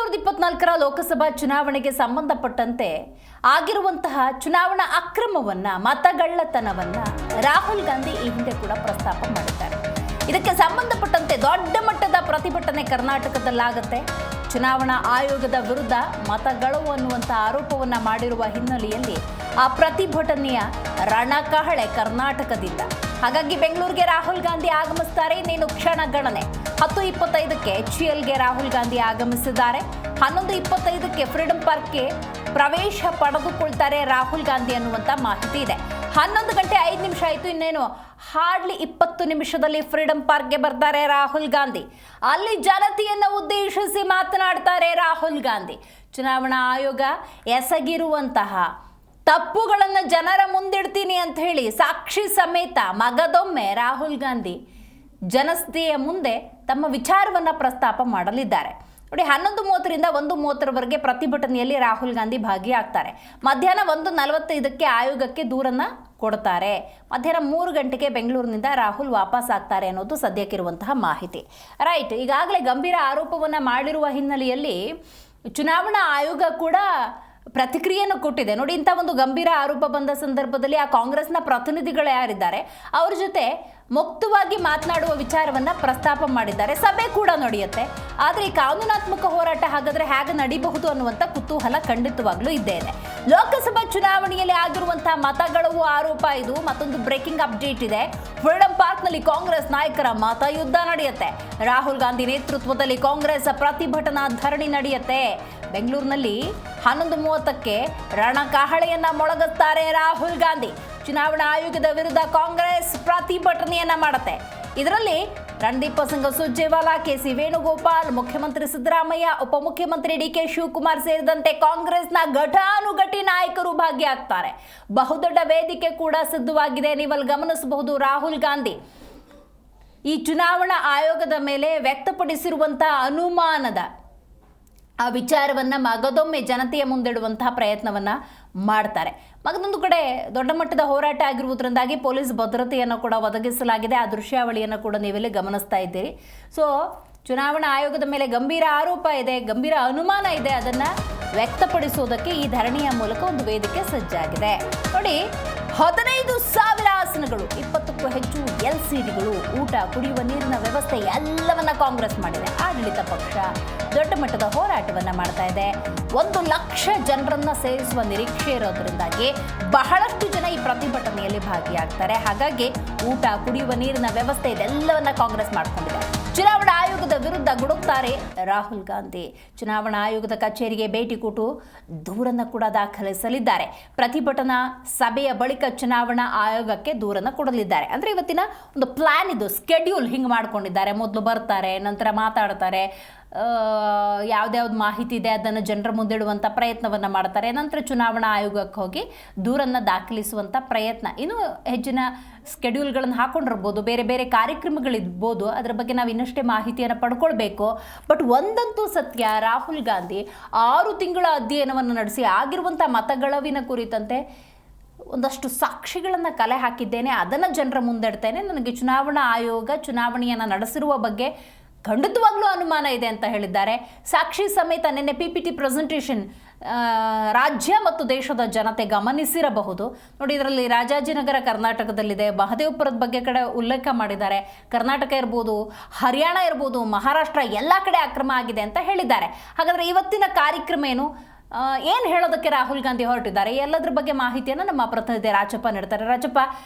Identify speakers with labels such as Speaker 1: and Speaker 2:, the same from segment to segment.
Speaker 1: 2024ರ ಲೋಕಸಭಾ ಚುನಾವಣೆಗೆ ಸಂಬಂಧಪಟ್ಟಂತೆ ಆಗಿರುವಂತಹ ಚುನಾವಣಾ ಅಕ್ರಮವನ್ನ ಮತಗಳ್ಳತನವನ್ನ ರಾಹುಲ್ ಗಾಂಧಿ ಈ ಹಿಂದೆ ಕೂಡ ಪ್ರಸ್ತಾಪ ಮಾಡಿದ್ದಾರೆ. ಇದಕ್ಕೆ ಸಂಬಂಧಪಟ್ಟಂತೆ ದೊಡ್ಡ ಮಟ್ಟದ ಪ್ರತಿಭಟನೆ ಕರ್ನಾಟಕದಲ್ಲಾಗುತ್ತೆ. ಚುನಾವಣಾ ಆಯೋಗದ ವಿರುದ್ಧ ಮತಗಳು ಅನ್ನುವಂಥ ಆರೋಪವನ್ನ ಮಾಡಿರುವ ಹಿನ್ನೆಲೆಯಲ್ಲಿ ಆ ಪ್ರತಿಭಟನೆಯ ರಣಕಹಳೆ ಕರ್ನಾಟಕದಿಂದ. ಹಾಗಾಗಿ ಬೆಂಗಳೂರಿಗೆ ರಾಹುಲ್ ಗಾಂಧಿ ಆಗಮಿಸ್ತಾರೆ. ಇನ್ನೇನು ಕ್ಷಣಗಣನೆ 10:25ಕ್ಕೆ HCLಗೆ ರಾಹುಲ್ ಗಾಂಧಿ ಆಗಮಿಸಿದ್ದಾರೆ. 11:25ಕ್ಕೆ ಫ್ರೀಡಂ ಪಾರ್ಕ್ಗೆ ಪ್ರವೇಶ ಪಡೆದುಕೊಳ್ತಾರೆ ರಾಹುಲ್ ಗಾಂಧಿ ಅನ್ನುವಂಥ ಮಾಹಿತಿ ಇದೆ. 11:05 ಆಯಿತು. ಇನ್ನೇನು ಹಾರ್ಡ್ಲಿ 20 ನಿಮಿಷದಲ್ಲಿ ಫ್ರೀಡಂ ಪಾರ್ಕ್ಗೆ ಬರ್ತಾರೆ ರಾಹುಲ್ ಗಾಂಧಿ. ಅಲ್ಲಿ ಜನತೆಯನ್ನು ಉದ್ದೇಶಿಸಿ ಮಾತನಾಡ್ತಾರೆ ರಾಹುಲ್ ಗಾಂಧಿ. ಚುನಾವಣಾ ಆಯೋಗ ಎಸಗಿರುವಂತಹ ತಪ್ಪುಗಳನ್ನು ಜನರ ಮುಂದಿಡ್ತೀನಿ ಅಂತ ಹೇಳಿ ಸಾಕ್ಷಿ ಸಮೇತ ಮಗದೊಮ್ಮೆ ರಾಹುಲ್ ಗಾಂಧಿ ಜನತೆಯ ಮುಂದೆ ತಮ್ಮ ವಿಚಾರವನ್ನು ಪ್ರಸ್ತಾಪ ಮಾಡಲಿದ್ದಾರೆ. ನೋಡಿ, 11:30ರಿಂದ 1:30ರವರೆಗೆ ಪ್ರತಿಭಟನೆಯಲ್ಲಿ ರಾಹುಲ್ ಗಾಂಧಿ ಭಾಗಿಯಾಗ್ತಾರೆ. ಮಧ್ಯಾಹ್ನ 1:45ಕ್ಕೆ ಆಯೋಗಕ್ಕೆ ದೂರನ್ನು ಕೊಡ್ತಾರೆ. ಮಧ್ಯಾಹ್ನ 3 ಗಂಟೆಗೆ ಬೆಂಗಳೂರಿನಿಂದ ರಾಹುಲ್ ವಾಪಸ್ ಆಗ್ತಾರೆ ಅನ್ನೋದು ಸದ್ಯಕ್ಕಿರುವಂತಹ ಮಾಹಿತಿ. ರೈಟ್, ಈಗಾಗಲೇ ಗಂಭೀರ ಆರೋಪವನ್ನು ಮಾಡಿರುವ ಹಿನ್ನೆಲೆಯಲ್ಲಿ ಚುನಾವಣಾ ಆಯೋಗ ಕೂಡ ಪ್ರತಿಕ್ರಿಯೆಯನ್ನು ಕೊಟ್ಟಿದೆ. ನೋಡಿ, ಇಂಥ ಒಂದು ಗಂಭೀರ ಆರೋಪ ಬಂದ ಸಂದರ್ಭದಲ್ಲಿ ಆ ಕಾಂಗ್ರೆಸ್ನ ಪ್ರತಿನಿಧಿಗಳು ಯಾರಿದ್ದಾರೆ ಅವ್ರ ಜೊತೆ ಮುಕ್ತವಾಗಿ ಮಾತನಾಡುವ ವಿಚಾರವನ್ನ ಪ್ರಸ್ತಾಪ ಮಾಡಿದ್ದಾರೆ. ಸಭೆ ಕೂಡ ನಡೆಯುತ್ತೆ. ಆದರೆ ಈ ಕಾನೂನಾತ್ಮಕ ಹೋರಾಟ ಹಾಗಾದ್ರೆ ಹೇಗೆ ನಡೀಬಹುದು ಅನ್ನುವಂಥ ಕುತೂಹಲ ಖಂಡಿತವಾಗ್ಲೂ ಇದ್ದೇ ಇದೆ. ಲೋಕಸಭಾ ಚುನಾವಣೆಯಲ್ಲಿ ಆಗಿರುವಂತಹ ಮತಗಳವು ಆರೋಪ ಇದು. ಮತ್ತೊಂದು ಬ್ರೇಕಿಂಗ್ ಅಪ್ಡೇಟ್ ಇದೆ. ಫ್ರೀಡಂ ಪಾರ್ಕ್ನಲ್ಲಿ ಕಾಂಗ್ರೆಸ್ ನಾಯಕರ ಮತಯುದ್ಧ ನಡೆಯುತ್ತೆ. ರಾಹುಲ್ ಗಾಂಧಿ ನೇತೃತ್ವದಲ್ಲಿ ಕಾಂಗ್ರೆಸ್ ಪ್ರತಿಭಟನಾ ಧರಣಿ ನಡೆಯುತ್ತೆ. ಬೆಂಗಳೂರಿನಲ್ಲಿ 11:30ಕ್ಕೆ ರಣಕಹಳೆಯನ್ನ ಮೊಳಗುತ್ತಾರೆ ರಾಹುಲ್ ಗಾಂಧಿ. ಚುನಾವಣಾ ಆಯೋಗದ ವಿರುದ್ಧ ಕಾಂಗ್ರೆಸ್ ಪ್ರತಿಭಟನೆಯನ್ನ ಮಾಡುತ್ತೆ. ಇದರಲ್ಲಿ ರಣದೀಪ್ ಸಿಂಗ್ ಸುರ್ಜೇವಾಲಾ, KC ವೇಣುಗೋಪಾಲ್, ಮುಖ್ಯಮಂತ್ರಿ ಸಿದ್ದರಾಮಯ್ಯ, ಉಪಮುಖ್ಯಮಂತ್ರಿ DK ಶಿವಕುಮಾರ್ ಸೇರಿದಂತೆ ಕಾಂಗ್ರೆಸ್ನ ಘಟಾನುಘಟಿ ನಾಯಕರು ಭಾಗಿಯಾಗ್ತಾರೆ. ಬಹುದೊಡ್ಡ ವೇದಿಕೆ ಕೂಡ ಸಿದ್ಧವಾಗಿದೆ. ನೀವಲ್ಲಿ ಗಮನಿಸಬಹುದು ರಾಹುಲ್ ಗಾಂಧಿ ಈ ಚುನಾವಣಾ ಆಯೋಗದ ಮೇಲೆ ವ್ಯಕ್ತಪಡಿಸಿರುವಂತಹ ಅನುಮಾನದ ಆ ವಿಚಾರವನ್ನು ಮಗದೊಮ್ಮೆ ಜನತೆಯ ಮುಂದಿಡುವಂತಹ ಪ್ರಯತ್ನವನ್ನು ಮಾಡ್ತಾರೆ. ಮಗದೊಂದು ಕಡೆ ದೊಡ್ಡ ಮಟ್ಟದ ಹೋರಾಟ ಆಗಿರುವುದರಿಂದಾಗಿ ಪೊಲೀಸ್ ಭದ್ರತೆಯನ್ನು ಕೂಡ ಒದಗಿಸಲಾಗಿದೆ. ಆ ದೃಶ್ಯಾವಳಿಯನ್ನು ಕೂಡ ನೀವೆಲ್ಲಿ ಗಮನಿಸ್ತಾ ಇದ್ದೀರಿ. ಸೊ ಚುನಾವಣಾ ಆಯೋಗದ ಮೇಲೆ ಗಂಭೀರ ಆರೋಪ ಇದೆ, ಗಂಭೀರ ಅನುಮಾನ ಇದೆ. ಅದನ್ನು ವ್ಯಕ್ತಪಡಿಸುವುದಕ್ಕೆ ಈ ಧರಣಿಯ ಮೂಲಕ ಒಂದು ವೇದಿಕೆ ಸಜ್ಜಾಗಿದೆ. ನೋಡಿ, 15,000 ಆಸನಗಳು, 20ಕ್ಕೂ ಹೆಚ್ಚು LCDಗಳು, ಊಟ, ಕುಡಿಯುವ ನೀರಿನ ವ್ಯವಸ್ಥೆ ಎಲ್ಲವನ್ನ ಕಾಂಗ್ರೆಸ್ ಮಾಡಿದೆ. ಆಡಳಿತ ಪಕ್ಷ ದೊಡ್ಡ ಮಟ್ಟದ ಹೋರಾಟವನ್ನ ಮಾಡ್ತಾ ಇದೆ. 1 ಲಕ್ಷ ಜನರನ್ನ ಸೇರಿಸುವ ನಿರೀಕ್ಷೆ ಇರೋದ್ರಿಂದಾಗಿ ಬಹಳಷ್ಟು ಜನ ಈ ಪ್ರತಿಭಟನೆಯಲ್ಲಿ ಭಾಗಿಯಾಗ್ತಾರೆ. ಹಾಗಾಗಿ ಊಟ, ಕುಡಿಯುವ ನೀರಿನ ವ್ಯವಸ್ಥೆ ಇದೆಲ್ಲವನ್ನ ಕಾಂಗ್ರೆಸ್ ಮಾಡ್ಕೊಂಡಿದೆ. ಚುನಾವಣಾ ಆಯೋಗದ ವಿರುದ್ಧ ಗುಡುಕ್ತಾರೆ ರಾಹುಲ್ ಗಾಂಧಿ. ಚುನಾವಣಾ ಆಯೋಗದ ಕಚೇರಿಗೆ ಭೇಟಿ ಕೊಟ್ಟು ದೂರನ್ನು ಕೂಡ ದಾಖಲಿಸಲಿದ್ದಾರೆ. ಪ್ರತಿಭಟನಾ ಸಭೆಯ ಬಳಿಕ ಚುನಾವಣಾ ಆಯೋಗಕ್ಕೆ ದೂರನ್ನು ಕೊಡಲಿದ್ದಾರೆ. ಅಂದರೆ ಇವತ್ತಿನ ಒಂದು ಪ್ಲಾನ್ ಇದು, ಸ್ಕೆಡ್ಯೂಲ್ ಹಿಂಗೆ ಮಾಡ್ಕೊಂಡಿದ್ದಾರೆ. ಮೊದಲು ಬರ್ತಾರೆ, ನಂತರ ಮಾತಾಡ್ತಾರೆ, ಯಾವ್ದ್ಯಾವ್ದು ಮಾಹಿತಿ ಇದೆ ಅದನ್ನು ಜನರ ಮುಂದಿಡುವಂಥ ಪ್ರಯತ್ನವನ್ನು ಮಾಡ್ತಾರೆ. ನಂತರ ಚುನಾವಣಾ ಆಯೋಗಕ್ಕೆ ಹೋಗಿ ದೂರನ್ನು ದಾಖಲಿಸುವಂಥ ಪ್ರಯತ್ನ. ಇನ್ನು ಹೆಚ್ಚಿನ ಸ್ಕೆಡ್ಯೂಲ್ಗಳನ್ನು ಹಾಕೊಂಡಿರ್ಬೋದು, ಬೇರೆ ಬೇರೆ ಕಾರ್ಯಕ್ರಮಗಳಿರ್ಬೋದು. ಅದರ ಬಗ್ಗೆ ನಾವು ಇನ್ನಷ್ಟೇ ಮಾಹಿತಿಯನ್ನು ಪಡ್ಕೊಳ್ಬೇಕು. ಬಟ್ ಒಂದಂತೂ ಸತ್ಯ, ರಾಹುಲ್ ಗಾಂಧಿ 6 ತಿಂಗಳ ಅಧ್ಯಯನವನ್ನು ನಡೆಸಿ ಆಗಿರುವಂಥ ಮತಗಳವಿನ ಕುರಿತಂತೆ ಒಂದಷ್ಟು ಸಾಕ್ಷಿಗಳನ್ನು ಕಲೆ ಹಾಕಿದ್ದೇನೆ, ಅದನ್ನು ಜನರ ಮುಂದಿಡ್ತೇನೆ. ನನಗೆ ಚುನಾವಣಾ ಆಯೋಗ ಚುನಾವಣೆಯನ್ನು ನಡೆಸಿರುವ ಬಗ್ಗೆ ಖಂಡಿತವಾಗ್ಲೂ ಅನುಮಾನ ಇದೆ ಅಂತ ಹೇಳಿದ್ದಾರೆ. ಸಾಕ್ಷಿ ಸಮೇತ ನಿನ್ನೆ PPT ಪ್ರೆಸೆಂಟೇಷನ್ ರಾಜ್ಯ ಮತ್ತು ದೇಶದ ಜನತೆ ಗಮನಿಸಿರಬಹುದು. ನೋಡಿ, ಇದರಲ್ಲಿ ರಾಜಾಜಿನಗರ ಕರ್ನಾಟಕದಲ್ಲಿದೆ, ಮಹದೇವಪುರದ ಬಗ್ಗೆ ಕಡೆ ಉಲ್ಲೇಖ ಮಾಡಿದ್ದಾರೆ. ಕರ್ನಾಟಕ ಇರ್ಬೋದು, ಹರಿಯಾಣ ಇರ್ಬೋದು, ಮಹಾರಾಷ್ಟ್ರ ಎಲ್ಲ ಕಡೆ ಅಕ್ರಮ ಆಗಿದೆ ಅಂತ ಹೇಳಿದ್ದಾರೆ. ಹಾಗಾದರೆ ಇವತ್ತಿನ ಕಾರ್ಯಕ್ರಮ ಏನು ಹೇಳೋದಕ್ಕೆ ರಾಹುಲ್ ಗಾಂಧಿ ಹೊರಟಿದ್ದಾರೆ? ಎಲ್ಲದರ ಬಗ್ಗೆ ಮಾಹಿತಿಯನ್ನು ನಮ್ಮ ಪ್ರತಿನಿಧಿ ರಾಜಪ್ಪ ನೀಡ್ತಾರೆ. ರಾಜಪ್ಪ,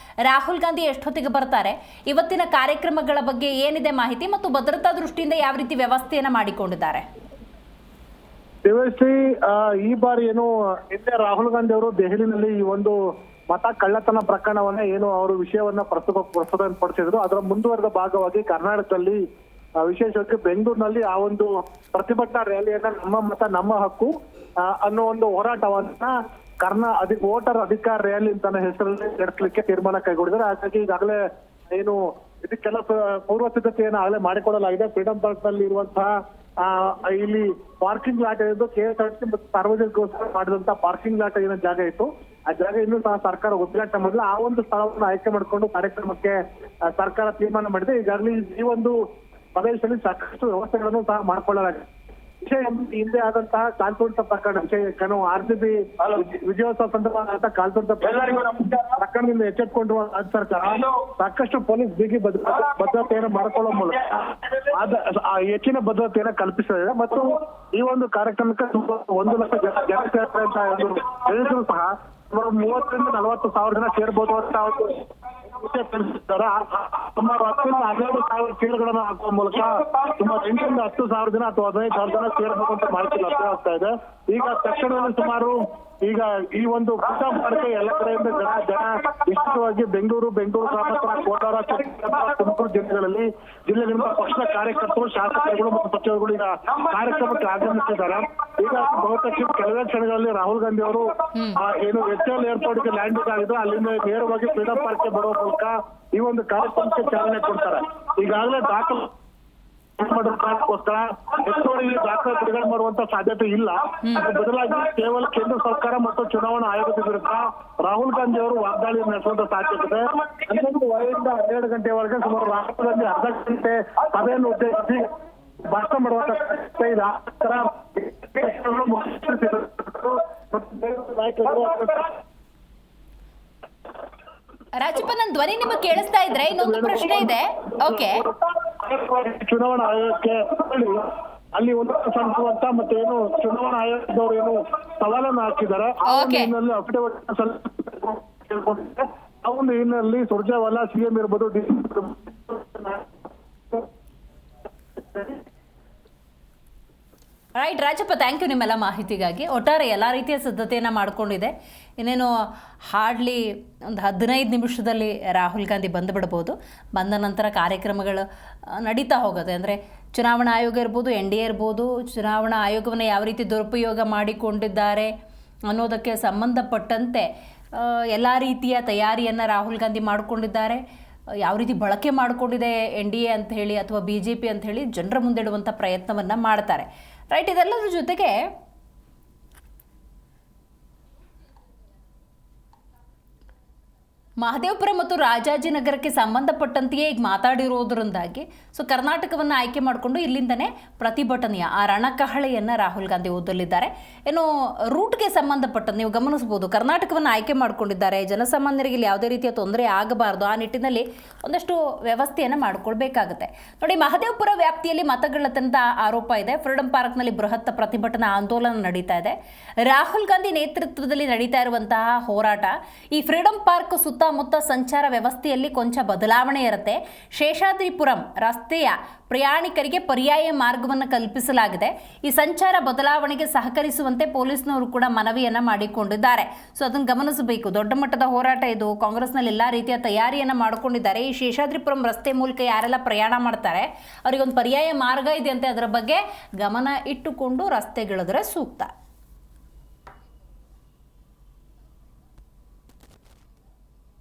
Speaker 1: ರಾಹುಲ್ ಗಾಂಧಿ ಎಷ್ಟೊತ್ತಿಗೆ ಬರ್ತಾರೆ? ಇವತ್ತಿನ ಕಾರ್ಯಕ್ರಮಗಳ ಬಗ್ಗೆ ಏನಿದೆ ಮಾಹಿತಿ ಮತ್ತು ಭದ್ರತಾ ದೃಷ್ಟಿಯಿಂದ ಯಾವ ರೀತಿ ವ್ಯವಸ್ಥೆಯನ್ನು ಮಾಡಿಕೊಂಡಿದ್ದಾರೆ?
Speaker 2: ದೇವಶ್ರೀ, ಈ ಬಾರಿ ನಿನ್ನೆ ರಾಹುಲ್ ಗಾಂಧಿ ಅವರು ದೆಹಲಿನಲ್ಲಿ ಈ ಒಂದು ಮತ ಕಳ್ಳತನ ಪ್ರಕರಣವನ್ನ ಅವರು ವಿಷಯವನ್ನ ಪ್ರಸ್ತುತಪಡಿಸಿದ್ರು. ಅದರ ಮುಂದುವರೆದ ಭಾಗವಾಗಿ ಕರ್ನಾಟಕದಲ್ಲಿ, ವಿಶೇಷವಾಗಿ ಬೆಂಗಳೂರಿನಲ್ಲಿ ಆ ಒಂದು ಪ್ರತಿಭಟನಾ ರ್ಯಾಲಿಯನ್ನ ನಮ್ಮ ಮತ ನಮ್ಮ ಹಕ್ಕು ಅನ್ನೋ ಒಂದು ಹೋರಾಟವನ್ನ ವೋಟರ್ ಅಧಿಕಾರ ರ್ಯಾಲಿ ಅಂತ ಹೆಸರಲ್ಲಿ ನಡೆಸಲಿಕ್ಕೆ ತೀರ್ಮಾನ ಕೈಗೊಂಡಿದ್ದಾರೆ. ಹಾಗಾಗಿ ಈಗಾಗಲೇ ಇದಕ್ಕೆಲ್ಲ ಪೂರ್ವ ಸಿದ್ಧತೆಯನ್ನು ಆಗಲೇ ಮಾಡಿಕೊಡಲಾಗಿದೆ. ಫ್ರೀಡಂ ಪಾರ್ಕ್ ನಲ್ಲಿ ಇರುವಂತಹ ಇಲ್ಲಿ ಪಾರ್ಕಿಂಗ್ ಲಾಟ್ ಇದ್ದು KSRTC ಮತ್ತು ಸಾರ್ವಜನಿಕಗೋಸ್ಕರ ಮಾಡಿದಂತಹ ಪಾರ್ಕಿಂಗ್ ಲಾಟ್ ಏನೋ ಜಾಗ ಇತ್ತು. ಆ ಜಾಗ ಇನ್ನೂ ಸಹ ಸರ್ಕಾರ ಉದ್ಘಾಟನೆ ಮಾಡಿಲ್ಲ. ಆ ಒಂದು ಸ್ಥಳವನ್ನು ಆಯ್ಕೆ ಮಾಡಿಕೊಂಡು ಕಾರ್ಯಕ್ರಮಕ್ಕೆ ಸರ್ಕಾರ ತೀರ್ಮಾನ ಮಾಡಿದೆ. ಈಗಾಗಲೇ ಈ ಒಂದು ಪ್ರದೇಶದಲ್ಲಿ ಸಾಕಷ್ಟು ವ್ಯವಸ್ಥೆಗಳನ್ನು ಸಹ ಮಾಡಿಕೊಳ್ಳಲಾಗಿದೆ. ವಿಷಯ ಹಿಂದೆ ಆದಂತಹ ಕಾಲ್ತುಳಿತ ಪ್ರಕರಣ ವಿಷಯ RCB ವಿಜಯೋತ್ಸವ ಸಂದರ್ಭ ಕಾಲ್ತುಳಿತ ಪ್ರಕರಣದಿಂದ ಎಚ್ಚೆತ್ತುಕೊಂಡು ರಾಜ್ಯ ಸರ್ಕಾರ ಸಾಕಷ್ಟು ಪೊಲೀಸ್ ಬಿಗಿ ಭದ್ರತೆಯನ್ನು ಮಾಡಿಕೊಳ್ಳುವ ಮೂಲಕ ಹೆಚ್ಚಿನ ಭದ್ರತೆಯನ್ನು ಕಲ್ಪಿಸಿದೆ ಮತ್ತು ಈ ಒಂದು ಕಾರ್ಯಕ್ರಮಕ್ಕೆ 1 ಲಕ್ಷ ಜನ ಸೇರ್ತಾರೆ ಅಂತ ಹೇಳಿದ್ರು ಸಹ ಸುಮಾರು 30 ರಿಂದ 40 ಸಾವಿರ ಜನ ಸೇರ್ಬೋದು ಅಂತ ವಿಷಯ ತಿಳಿಸಿದ್ದಾರೆ. ಸುಮಾರು 10 ರಿಂದ 12 ಸಾವಿರ ಚೀಲಗಳನ್ನು ಹಾಕುವ ಮೂಲಕ ಸುಮಾರು 8 ರಿಂದ 10 ಸಾವಿರ ಜನ ಅಥವಾ 15 ಸಾವಿರ ಜನ ಸೇರ್ಬೇಕು ಅಂತ ಮಾಹಿತಿ ಲಭ್ಯ ಆಗ್ತಾ ಇದೆ. ಈಗ ತಕ್ಷಣದಲ್ಲಿ ಸುಮಾರು ಈಗ ಈ ಒಂದು ಪುಟ್ಟಕ್ಕೆ ಎಲ್ಲ ಕಡೆಯಿಂದ ಜನ ವಿಶೇಷವಾಗಿ ಬೆಂಗಳೂರು ಗ್ರಾಮಾಂತರ ಕೋಲಾರ ತುಮಕೂರು ಜಿಲ್ಲೆಗಳಿಂದ ಪಕ್ಷದ ಕಾರ್ಯಕರ್ತರು ಶಾಸಕರುಗಳು ಮತ್ತು ಸಚಿವರುಗಳು ಈಗ ಕಾರ್ಯಕ್ರಮಕ್ಕೆ ಆಗಮಿಸಿದ್ದಾರೆ. ಈಗ ಬಹುತೇಕ ಕೆಲವೇ ಕ್ಷಣಗಳಲ್ಲಿ ರಾಹುಲ್ ಗಾಂಧಿ ಅವರು ಏನು HL ಏರ್ಪೋರ್ಟ್ಗೆ ಲ್ಯಾಂಡಿಂಗ್ ಆಗಿದ್ರು ಅಲ್ಲಿಂದ ನೇರವಾಗಿ ಫ್ರೀಡಂ ಪಾರ್ಕ್ಗೆ ಬರುವ ಮೂಲಕ ಈ ಒಂದು ಕಾರ್ಯಕ್ರಮಕ್ಕೆ ಚಾಲನೆ ಕೊಡ್ತಾರೆ. ಈಗಾಗಲೇ ದಾಖಲೆ ಕಾರಣಕ್ಕೋಸ್ಕರ ಹೆಚ್ಚುವರಿ ದಾಖಲೆ ಬಿಡುಗಡೆ ಮಾಡುವಂತ ಸಾಧ್ಯತೆ ಇಲ್ಲ. ಬದಲಾಗಿ ಕೇವಲ ಕೇಂದ್ರ ಸರ್ಕಾರ ಮತ್ತು ಚುನಾವಣಾ ಆಯೋಗದ ವಿರುದ್ಧ ರಾಹುಲ್ ಗಾಂಧಿ ಅವರು ವಾಗ್ದಾಳಿ ನಡೆಸುವಂತ ಸಾಧ್ಯತೆ ಇದೆ. 11 ರಿಂದ 12 ಗಂಟೆವರೆಗೆ ಸುಮಾರು ರಾಹುಲ್ ಗಾಂಧಿ ಅರ್ಧ ಗಂಟೆ ಸಭೆಯನ್ನು ಉದ್ದೇಶಿಸಿ ಭಾಷಣ ಮಾಡುವಂತ ಸಾಧ್ಯತೆ ಇದೆ.
Speaker 1: ರಾಜಪ್ಪ, ನನ್ನ ಧ್ವನಿ ನಿಮಗೆ ಕೇಳಿಸ್ತಾ ಇದ್ರೆ ಇನ್ನೊಂದು ಪ್ರಶ್ನೆ ಇದೆ. ಓಕೆ,
Speaker 2: ಚುನಾವಣಾ ಆಯೋಗಕ್ಕೆ ಅಲ್ಲಿ ಒಂದು ಸಲ್ಲಿಸುವಂತ ಮತ್ತೆ ಏನು ಚುನಾವಣಾ ಆಯೋಗದವರು ಏನು ಸವಾಲನ್ನು ಹಾಕಿದ್ದಾರೆ ಆ ಒಂದು ಹಿನ್ನೆಲೆಯಲ್ಲಿ ಸುರ್ಜೇವಾಲಾ CM ಇರ್ಬೋದು
Speaker 1: ರೈಟ್ ರಾಜಪ್ಪ, ಥ್ಯಾಂಕ್ ಯು ನಿಮ್ಮೆಲ್ಲ ಮಾಹಿತಿಗಾಗಿ. ಒಟ್ಟಾರೆ ಎಲ್ಲ ರೀತಿಯ ಸಿದ್ಧತೆಯನ್ನು ಮಾಡಿಕೊಂಡಿದೆ. ಇನ್ನೇನು ಹಾರ್ಡ್ಲಿ ಒಂದು 15 ನಿಮಿಷದಲ್ಲಿ ರಾಹುಲ್ ಗಾಂಧಿ ಬಂದುಬಿಡ್ಬೋದು. ಬಂದ ನಂತರ ಕಾರ್ಯಕ್ರಮಗಳು ನಡೀತಾ ಹೋಗುತ್ತೆ. ಅಂದರೆ ಚುನಾವಣಾ ಆಯೋಗ ಇರ್ಬೋದು, NDA ಇರ್ಬೋದು, ಚುನಾವಣಾ ಆಯೋಗವನ್ನು ಯಾವ ರೀತಿ ದುರುಪಯೋಗ ಮಾಡಿಕೊಂಡಿದ್ದಾರೆ ಅನ್ನೋದಕ್ಕೆ ಸಂಬಂಧಪಟ್ಟಂತೆ ಎಲ್ಲ ರೀತಿಯ ತಯಾರಿಯನ್ನು ರಾಹುಲ್ ಗಾಂಧಿ ಮಾಡಿಕೊಂಡಿದ್ದಾರೆ. ಯಾವ ರೀತಿ ಬಳಕೆ ಮಾಡಿಕೊಂಡಿದೆ NDA ಅಂತ ಹೇಳಿ ಅಥವಾ BJP ಅಂತ ಹೇಳಿ ಜನರ ಮುಂದಿಡುವಂಥ ಪ್ರಯತ್ನವನ್ನು ಮಾಡ್ತಾರೆ. ರೈಟ್, ಇದೆಲ್ಲದರ ಜೊತೆಗೆ ಮಹದೇವಪುರ ಮತ್ತು ರಾಜಾಜಿನಗರಕ್ಕೆ ಸಂಬಂಧಪಟ್ಟಂತೆಯೇ ಈಗ ಮಾತಾಡಿರೋದ್ರಿಂದಾಗಿ ಕರ್ನಾಟಕವನ್ನು ಆಯ್ಕೆ ಮಾಡಿಕೊಂಡು ಇಲ್ಲಿಂದನೇ ಪ್ರತಿಭಟನೆಯ ಆ ರಣಕಹಳೆಯನ್ನು ರಾಹುಲ್ ಗಾಂಧಿ ಓದಲಿದ್ದಾರೆ. ಏನು ರೂಟ್ಗೆ ಸಂಬಂಧಪಟ್ಟಂತೆ ನೀವು ಗಮನಿಸ್ಬೋದು, ಕರ್ನಾಟಕವನ್ನು ಆಯ್ಕೆ ಮಾಡಿಕೊಂಡಿದ್ದಾರೆ. ಜನಸಾಮಾನ್ಯರಿಗೆ ಇಲ್ಲಿ ಯಾವುದೇ ರೀತಿಯ ತೊಂದರೆ ಆಗಬಾರ್ದು, ಆ ನಿಟ್ಟಿನಲ್ಲಿ ಒಂದಷ್ಟು ವ್ಯವಸ್ಥೆಯನ್ನು ಮಾಡಿಕೊಳ್ಬೇಕಾಗುತ್ತೆ. ನೋಡಿ, ಮಹದೇವಪುರ ವ್ಯಾಪ್ತಿಯಲ್ಲಿ ಮತಗಳ್ಳತನದ ಆರೋಪ ಇದೆ. ಫ್ರೀಡಂ ಪಾರ್ಕ್ನಲ್ಲಿ ಬೃಹತ್ ಪ್ರತಿಭಟನಾ ಆಂದೋಲನ ನಡೀತಾ ಇದೆ. ರಾಹುಲ್ ಗಾಂಧಿ ನೇತೃತ್ವದಲ್ಲಿ ನಡೀತಾ ಇರುವಂತಹ ಹೋರಾಟ, ಈ ಫ್ರೀಡಂ ಪಾರ್ಕ್ ಸುತ್ತಮುತ್ತ ಸಂಚಾರ ವ್ಯವಸ್ಥೆಯಲ್ಲಿ ಕೊಂಚ ಬದಲಾವಣೆ ಇರುತ್ತೆ. ಶೇಷಾದ್ರಿಪುರಂ ರಸ್ತೆಯ ಪ್ರಯಾಣಿಕರಿಗೆ ಪರ್ಯಾಯ ಮಾರ್ಗವನ್ನು ಕಲ್ಪಿಸಲಾಗಿದೆ. ಈ ಸಂಚಾರ ಬದಲಾವಣೆಗೆ ಸಹಕರಿಸುವಂತೆ ಪೊಲೀಸ್ನವರು ಕೂಡ ಮನವಿಯನ್ನು ಮಾಡಿಕೊಂಡಿದ್ದಾರೆ. ಅದನ್ನು ಗಮನಿಸಬೇಕು. ದೊಡ್ಡ ಮಟ್ಟದ ಹೋರಾಟ ಇದು. ಕಾಂಗ್ರೆಸ್ನಲ್ಲಿ ಎಲ್ಲ ರೀತಿಯ ತಯಾರಿಯನ್ನು ಮಾಡಿಕೊಂಡಿದ್ದಾರೆ. ಈ ಶೇಷಾದ್ರಿಪುರಂ ರಸ್ತೆ ಮೂಲಕ ಯಾರೆಲ್ಲ ಪ್ರಯಾಣ ಮಾಡ್ತಾರೆ ಅವರಿಗೊಂದು ಪರ್ಯಾಯ ಮಾರ್ಗ ಇದೆಯಂತೆ, ಅದರ ಬಗ್ಗೆ ಗಮನ ಇಟ್ಟುಕೊಂಡು ರಸ್ತೆಗಿಳಿದ್ರೆ ಸೂಕ್ತ.